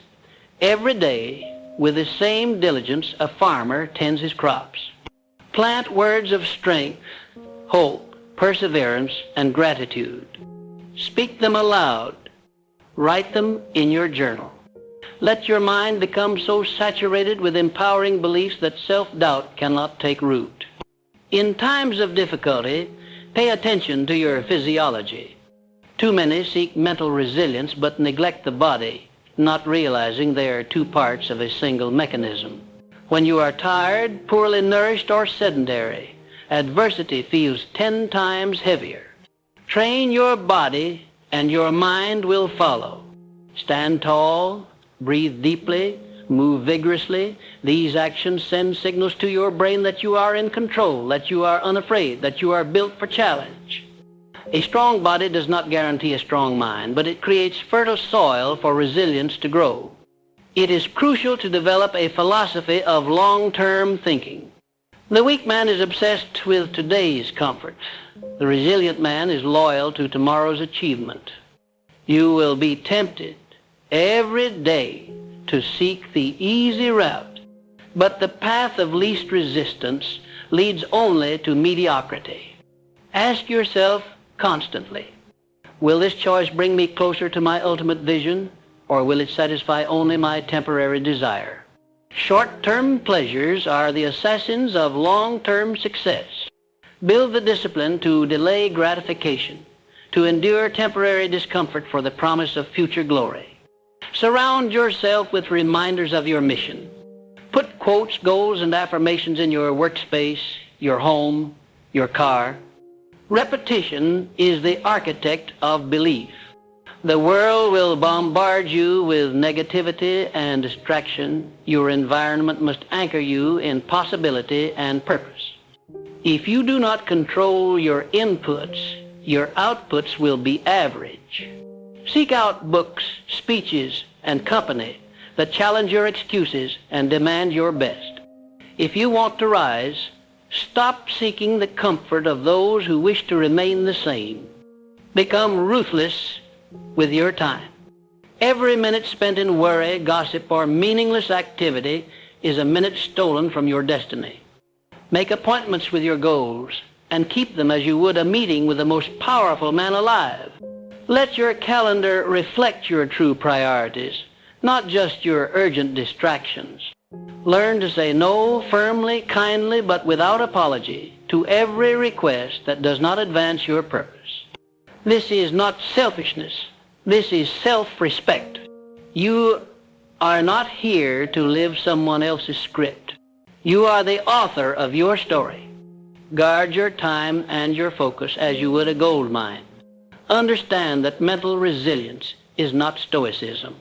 every day with the same diligence a farmer tends his crops. Plant words of strength, hope, perseverance, and gratitude. Speak them aloud. Write them in your journal. Let your mind become so saturated with empowering beliefs that self-doubt cannot take root. In times of difficulty, pay attention to your physiology. Too many seek mental resilience but neglect the body, not realizing they are two parts of a single mechanism. When you are tired, poorly nourished, or sedentary, adversity feels 10 times heavier. Train your body and your mind will follow. Stand tall, breathe deeply, move vigorously. These actions send signals to your brain that you are in control, that you are unafraid, that you are built for challenge. A strong body does not guarantee a strong mind, but it creates fertile soil for resilience to grow. It is crucial to develop a philosophy of long-term thinking. The weak man is obsessed with today's comfort. The resilient man is loyal to tomorrow's achievement. You will be tempted every day to seek the easy route, but the path of least resistance leads only to mediocrity. Ask yourself constantly, will this choice bring me closer to my ultimate vision, or will it satisfy only my temporary desire? Short-term pleasures are the assassins of long-term success. Build the discipline to delay gratification, to endure temporary discomfort for the promise of future glory. Surround yourself with reminders of your mission. Put quotes, goals, and affirmations in your workspace, your home, your car. Repetition is the architect of belief. The world will bombard you with negativity and distraction. Your environment must anchor you in possibility and purpose. If you do not control your inputs, your outputs will be average. Seek out books, speeches, and company that challenge your excuses and demand your best. If you want to rise, stop seeking the comfort of those who wish to remain the same. Become ruthless with your time. Every minute spent in worry, gossip, or meaningless activity is a minute stolen from your destiny. Make appointments with your goals and keep them as you would a meeting with the most powerful man alive. Let your calendar reflect your true priorities, not just your urgent distractions. Learn to say no firmly, kindly, but without apology to every request that does not advance your purpose. This is not selfishness. This is self-respect. You are not here to live someone else's script. You are the author of your story. Guard your time and your focus as you would a gold mine. Understand that mental resilience is not stoicism.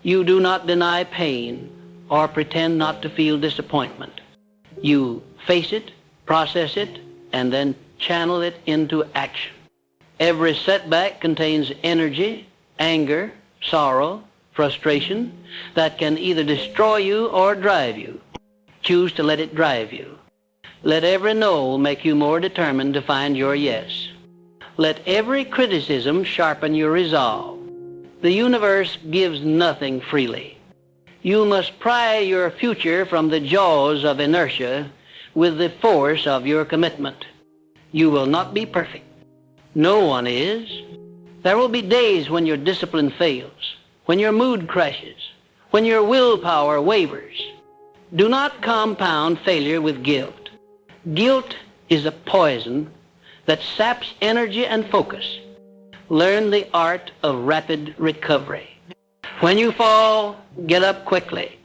You do not deny pain or pretend not to feel disappointment. You face it, process it, and then channel it into action. Every setback contains energy, anger, sorrow, frustration that can either destroy you or drive you. Choose to let it drive you. Let every no make you more determined to find your yes. Let every criticism sharpen your resolve. The universe gives nothing freely. You must pry your future from the jaws of inertia with the force of your commitment. You will not be perfect. No one is. There will be days when your discipline fails, when your mood crashes, when your willpower wavers. Do not compound failure with guilt. Guilt is a poison that saps energy and focus. Learn the art of rapid recovery. When you fall, get up quickly.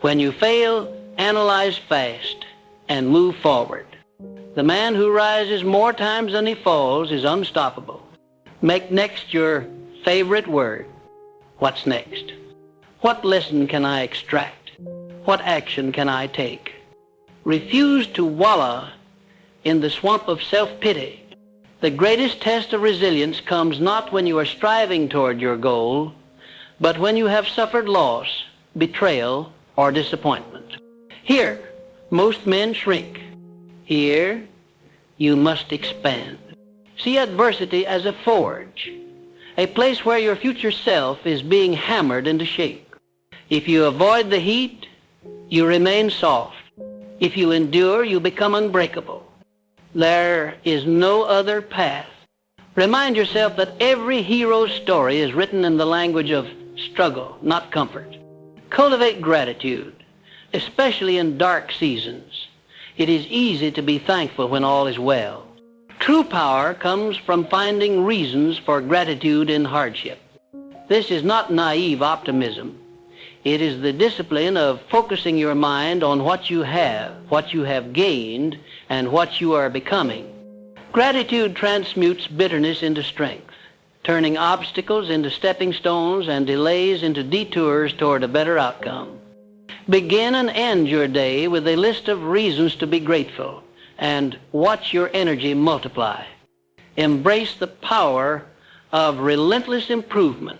When you fail, analyze fast and move forward. The man who rises more times than he falls is unstoppable. Make next your favorite word. What's next? What lesson can I extract? What action can I take? Refuse to wallow in the swamp of self-pity. The greatest test of resilience comes not when you are striving toward your goal, but when you have suffered loss, betrayal, or disappointment. Here, most men shrink. Here, you must expand. See adversity as a forge, a place where your future self is being hammered into shape. If you avoid the heat, you remain soft. If you endure, you become unbreakable. There is no other path. Remind yourself that every hero's story is written in the language of struggle, not comfort. Cultivate gratitude, especially in dark seasons. It is easy to be thankful when all is well. True power comes from finding reasons for gratitude in hardship. This is not naive optimism. It is the discipline of focusing your mind on what you have gained, and what you are becoming. Gratitude transmutes bitterness into strength, turning obstacles into stepping stones and delays into detours toward a better outcome. Begin and end your day with a list of reasons to be grateful, and watch your energy multiply. Embrace the power of relentless improvement.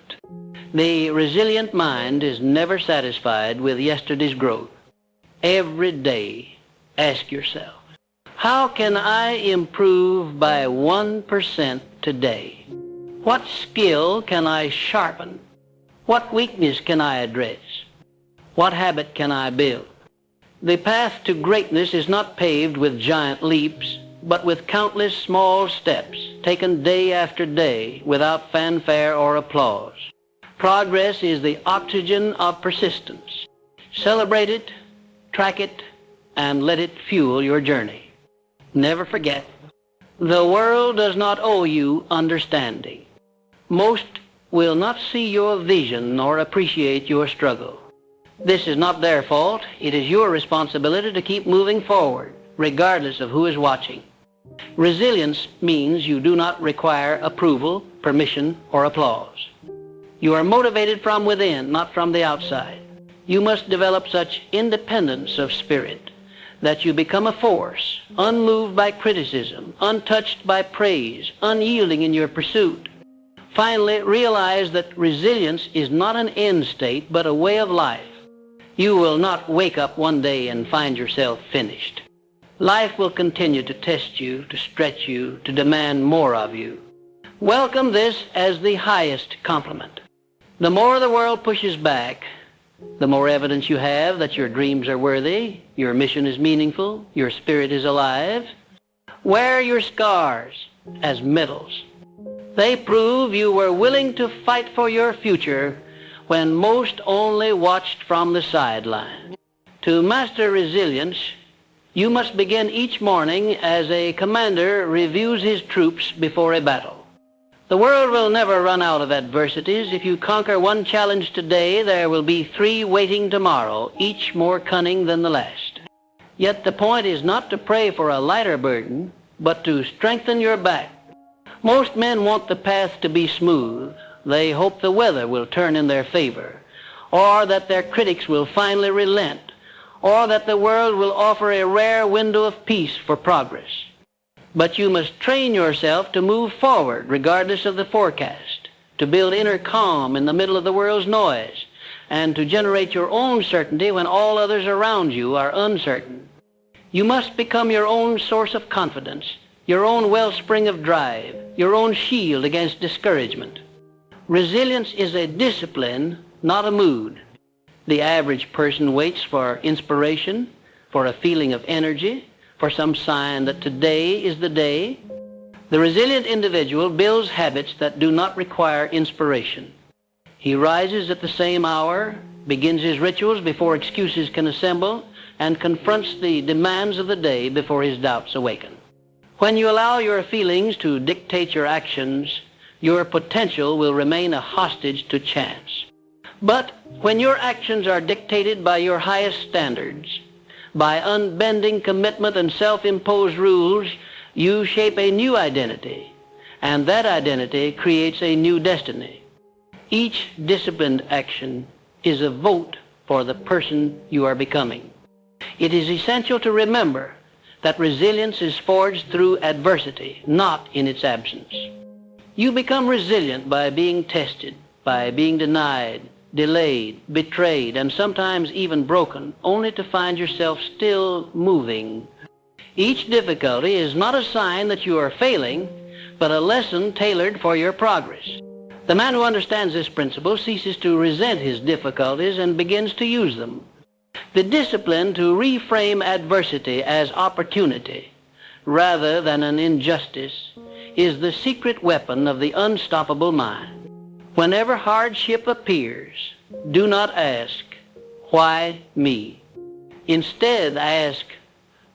The resilient mind is never satisfied with yesterday's growth. Every day, ask yourself, how can I improve by 1% today? What skill can I sharpen? What weakness can I address? What habit can I build? The path to greatness is not paved with giant leaps, but with countless small steps taken day after day without fanfare or applause. Progress is the oxygen of persistence. Celebrate it, track it, and let it fuel your journey. Never forget, the world does not owe you understanding. Most will not see your vision nor appreciate your struggle. This is not their fault. It is your responsibility to keep moving forward, regardless of who is watching. Resilience means you do not require approval, permission, or applause. You are motivated from within, not from the outside. You must develop such independence of spirit that you become a force, unmoved by criticism, untouched by praise, unyielding in your pursuit. Finally, realize that resilience is not an end state, but a way of life. You will not wake up one day and find yourself finished. Life will continue to test you, to stretch you, to demand more of you. Welcome this as the highest compliment. The more the world pushes back, the more evidence you have that your dreams are worthy, your mission is meaningful, your spirit is alive. Wear your scars as medals. They prove you were willing to fight for your future when most only watched from the sideline. To master resilience, you must begin each morning as a commander reviews his troops before a battle. The world will never run out of adversities. If you conquer one challenge today, there will be 3 waiting tomorrow, each more cunning than the last. Yet the point is not to pray for a lighter burden, but to strengthen your back. Most men want the path to be smooth. They hope the weather will turn in their favor, or that their critics will finally relent, or that the world will offer a rare window of peace for progress. But you must train yourself to move forward regardless of the forecast, to build inner calm in the middle of the world's noise, and to generate your own certainty when all others around you are uncertain. You must become your own source of confidence, your own wellspring of drive, your own shield against discouragement. Resilience is a discipline, not a mood. The average person waits for inspiration, for a feeling of energy, for some sign that today is the day. The resilient individual builds habits that do not require inspiration. He rises at the same hour, begins his rituals before excuses can assemble, and confronts the demands of the day before his doubts awaken. When you allow your feelings to dictate your actions, your potential will remain a hostage to chance. But when your actions are dictated by your highest standards, by unbending commitment and self-imposed rules, you shape a new identity, and that identity creates a new destiny. Each disciplined action is a vote for the person you are becoming. It is essential to remember that resilience is forged through adversity, not in its absence. You become resilient by being tested, by being denied, delayed, betrayed, and sometimes even broken, only to find yourself still moving. Each difficulty is not a sign that you are failing, but a lesson tailored for your progress. The man who understands this principle ceases to resent his difficulties and begins to use them. The discipline to reframe adversity as opportunity rather than an injustice is the secret weapon of the unstoppable mind. Whenever hardship appears, do not ask, "Why me?" Instead, ask,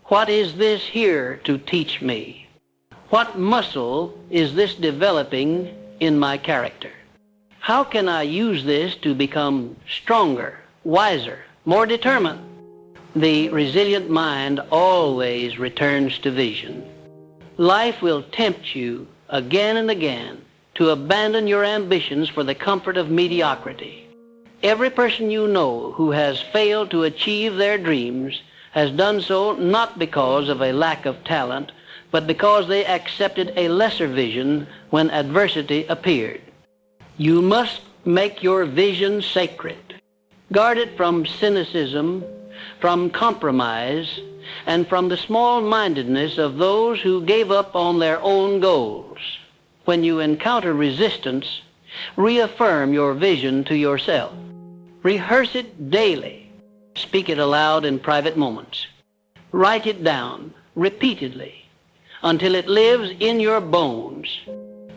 "What is this here to teach me? What muscle is this developing in my character? How can I use this to become stronger, wiser, more determined?" The resilient mind always returns to vision. Life will tempt you again and again to abandon your ambitions for the comfort of mediocrity. Every person you know who has failed to achieve their dreams has done so not because of a lack of talent, but because they accepted a lesser vision when adversity appeared. You must make your vision sacred. Guard it from cynicism, from compromise, and from the small-mindedness of those who gave up on their own goals. When you encounter resistance, reaffirm your vision to yourself. Rehearse it daily. Speak it aloud in private moments. Write it down repeatedly until it lives in your bones.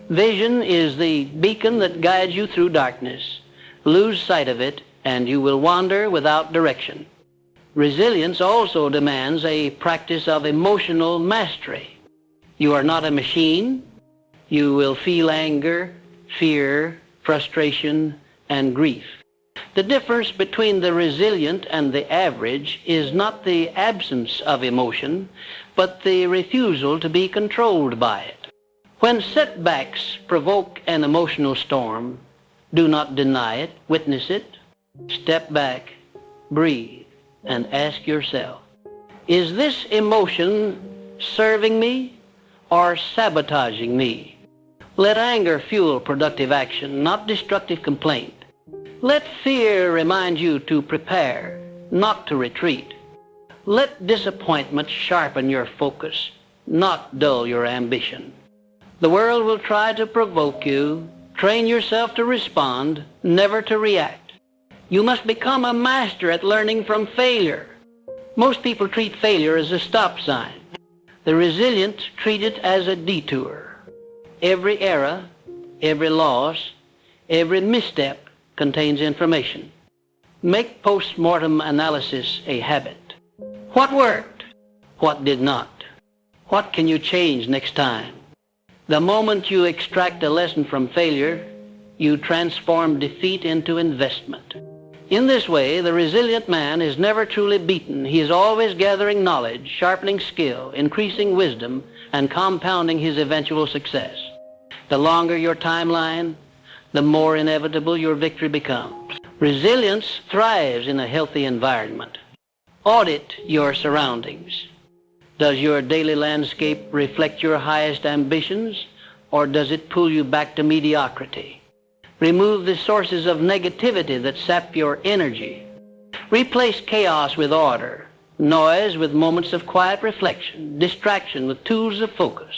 Vision is the beacon that guides you through darkness. Lose sight of it, and you will wander without direction. Resilience also demands a practice of emotional mastery. You are not a machine. You will feel anger, fear, frustration, and grief. The difference between the resilient and the average is not the absence of emotion, but the refusal to be controlled by it. When setbacks provoke an emotional storm, do not deny it, witness it. Step back, breathe, and ask yourself, is this emotion serving me or sabotaging me? Let anger fuel productive action, not destructive complaint. Let fear remind you to prepare, not to retreat. Let disappointment sharpen your focus, not dull your ambition. The world will try to provoke you. Train yourself to respond, never to react. You must become a master at learning from failure. Most people treat failure as a stop sign. The resilient treat it as a detour. Every error, every loss, every misstep contains information. Make post-mortem analysis a habit. What worked? What did not? What can you change next time? The moment you extract a lesson from failure, you transform defeat into investment. In this way, the resilient man is never truly beaten. He is always gathering knowledge, sharpening skill, increasing wisdom, and compounding his eventual success. The longer your timeline, the more inevitable your victory becomes. Resilience thrives in a healthy environment. Audit your surroundings. Does your daily landscape reflect your highest ambitions, or does it pull you back to mediocrity? Remove the sources of negativity that sap your energy. Replace chaos with order, noise with moments of quiet reflection, distraction with tools of focus.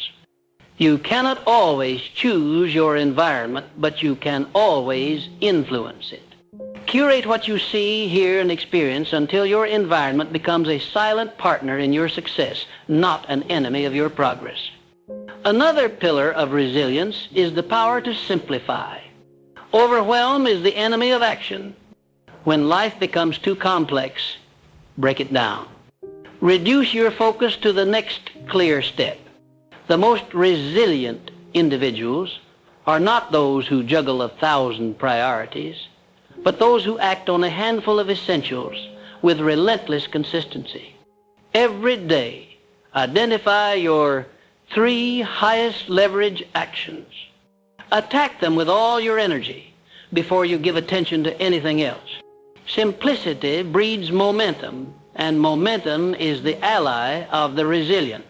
You cannot always choose your environment, but you can always influence it. Curate what you see, hear, and experience until your environment becomes a silent partner in your success, not an enemy of your progress. Another pillar of resilience is the power to simplify. Overwhelm is the enemy of action. When life becomes too complex, break it down. Reduce your focus to the next clear step. The most resilient individuals are not those who juggle 1,000 priorities, but those who act on a handful of essentials with relentless consistency. Every day, identify your 3 highest leverage actions. Attack them with all your energy before you give attention to anything else. Simplicity breeds momentum, and momentum is the ally of the resilient.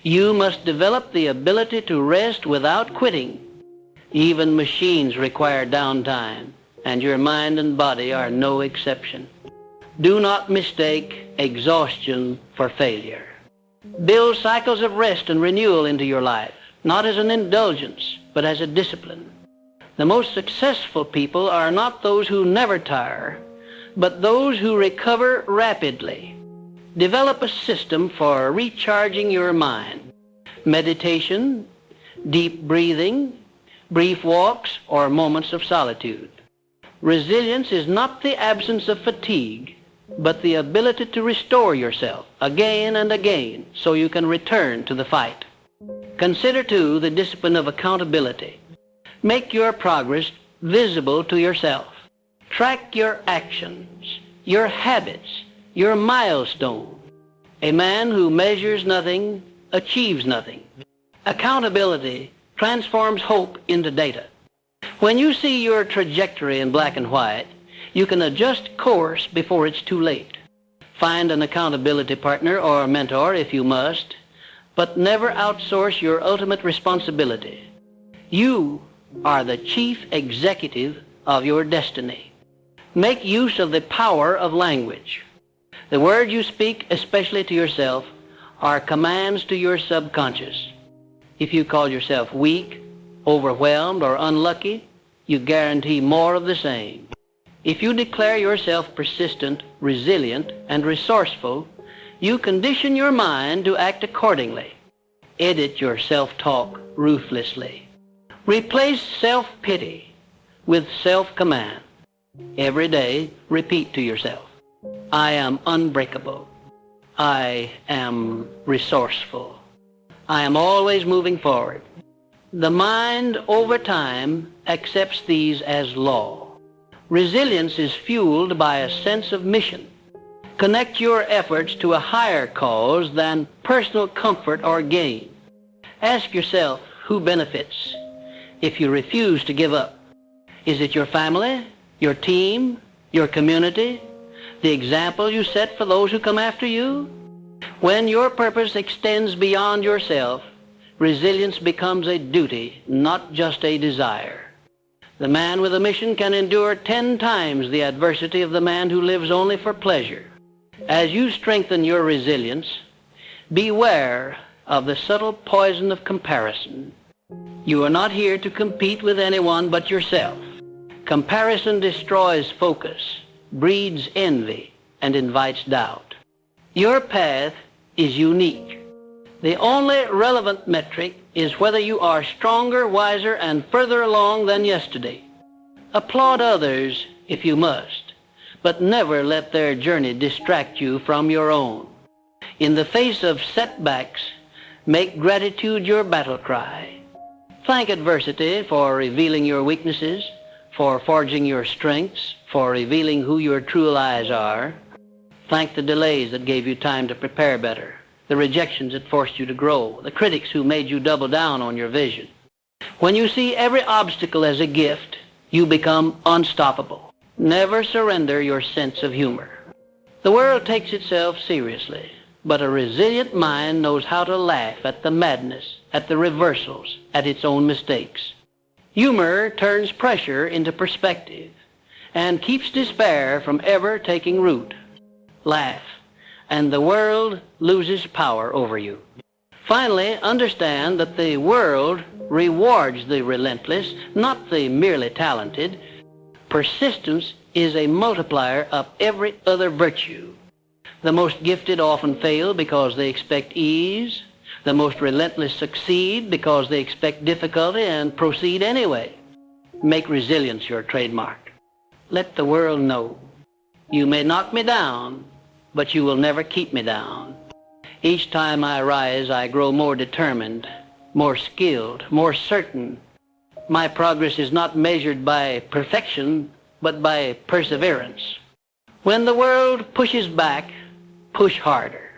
You must develop the ability to rest without quitting. Even machines require downtime, and your mind and body are no exception. Do not mistake exhaustion for failure. Build cycles of rest and renewal into your life, not as an indulgence, but as a discipline. The most successful people are not those who never tire, but those who recover rapidly. Develop a system for recharging your mind. Meditation, deep breathing, brief walks, or moments of solitude. Resilience is not the absence of fatigue, but the ability to restore yourself again and again so you can return to the fight. Consider, too, the discipline of accountability. Make your progress visible to yourself. Track your actions, your habits, your milestone. A man who measures nothing achieves nothing. Accountability transforms hope into data. When you see your trajectory in black and white, you can adjust course before it's too late. Find an accountability partner or mentor if you must, but never outsource your ultimate responsibility. You are the chief executive of your destiny. Make use of the power of language. The words you speak, especially to yourself, are commands to your subconscious. If you call yourself weak, overwhelmed, or unlucky, you guarantee more of the same. If you declare yourself persistent, resilient, and resourceful, you condition your mind to act accordingly. Edit your self-talk ruthlessly. Replace self-pity with self-command. Every day, repeat to yourself, I am unbreakable. I am resourceful. I am always moving forward. The mind, over time, accepts these as law. Resilience is fueled by a sense of mission. Connect your efforts to a higher cause than personal comfort or gain. Ask yourself who benefits if you refuse to give up. Is it your family, your team, your community, the example you set for those who come after you? When your purpose extends beyond yourself, resilience becomes a duty, not just a desire. The man with a mission can endure 10 times the adversity of the man who lives only for pleasure. As you strengthen your resilience, beware of the subtle poison of comparison. You are not here to compete with anyone but yourself. Comparison destroys focus, breeds envy, and invites doubt. Your path is unique. The only relevant metric is whether you are stronger, wiser, and further along than yesterday. Applaud others if you must, but never let their journey distract you from your own. In the face of setbacks, make gratitude your battle cry. Thank adversity for revealing your weaknesses, for forging your strengths, for revealing who your true allies are. Thank the delays that gave you time to prepare better, the rejections that forced you to grow, the critics who made you double down on your vision. When you see every obstacle as a gift, you become unstoppable. Never surrender your sense of humor. The world takes itself seriously, but a resilient mind knows how to laugh at the madness, at the reversals, at its own mistakes. Humor turns pressure into perspective and keeps despair from ever taking root. Laugh, and the world loses power over you. Finally, understand that the world rewards the relentless, not the merely talented. Persistence is a multiplier of every other virtue. The most gifted often fail because they expect ease. The most relentless succeed because they expect difficulty and proceed anyway. Make resilience your trademark. Let the world know. You may knock me down, but you will never keep me down. Each time I rise, I grow more determined, more skilled, more certain. My progress is not measured by perfection, but by perseverance. When the world pushes back, push harder.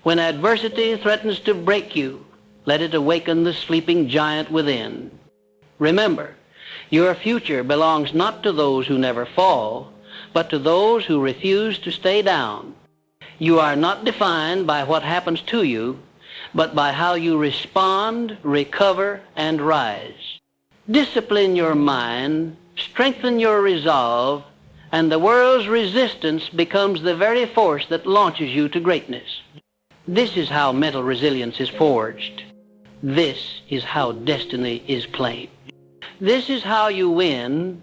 When adversity threatens to break you, let it awaken the sleeping giant within. Remember, your future belongs not to those who never fall, but to those who refuse to stay down. You are not defined by what happens to you, but by how you respond, recover, and rise. Discipline your mind, strengthen your resolve, and the world's resistance becomes the very force that launches you to greatness. This is how mental resilience is forged. This is how destiny is claimed. This is how you win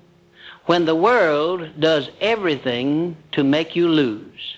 when the world does everything to make you lose.